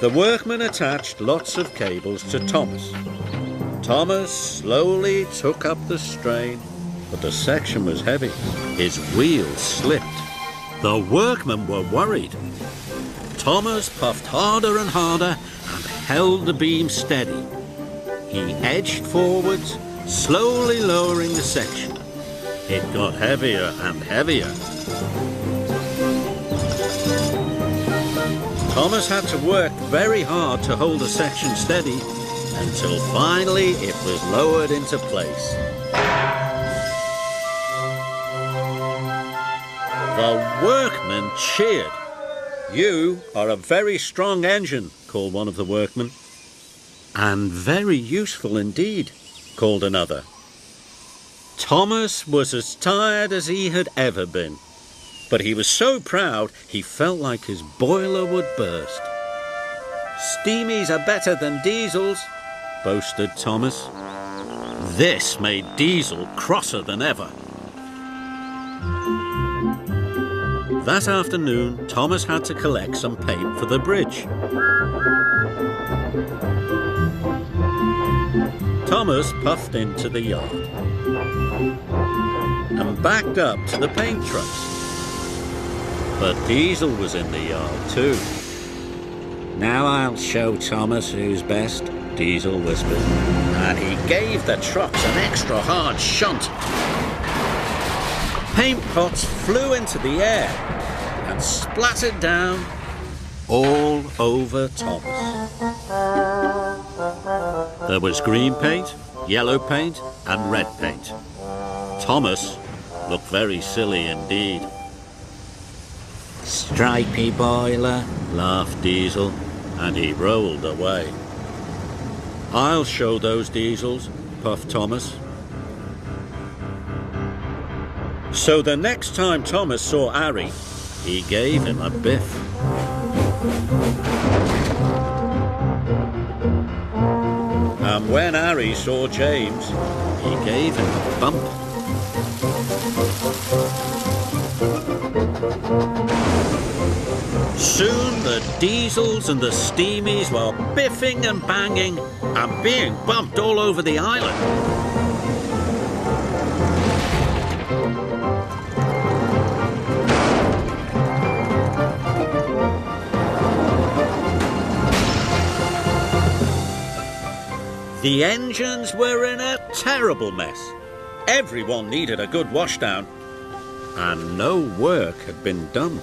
The workman attached lots of cables to Thomas. Thomas slowly took up the strain, but the section was heavy. His wheels slipped. The workmen were worried. Thomas puffed harder and harder and held the beam steady. He edged forwards, slowly lowering the section. It got heavier and heavier. Thomas had to work very hard to hold the section steady until finally it was lowered into place. The workmen cheered. "You are a very strong engine," called one of the workmen. "And very useful indeed," called another. Thomas was as tired as he had ever been, but he was so proud he felt like his boiler would burst. "Steamies are better than diesels," boasted Thomas. This made Diesel crosser than ever. That afternoon, Thomas had to collect some paint for the bridge. Thomas puffed into the yard and backed up to the paint trucks. But Diesel was in the yard too. "Now I'll show Thomas who's best," Diesel whispered, and he gave the trucks an extra hard shunt. Paint pots flew into the air and splattered down all over Thomas. There was green paint, yellow paint, and red paint. Thomas looked very silly indeed. "Stripy boiler," laughed Diesel, and he rolled away. "I'll show those Diesels," puffed Thomas. So the next time Thomas saw Harry, he gave him a biff. And when Harry saw James, he gave him a bump. Soon the Diesels and the Steamies were biffing and banging and being bumped all over the island. The engines were in a terrible mess. Everyone needed a good washdown, and no work had been done.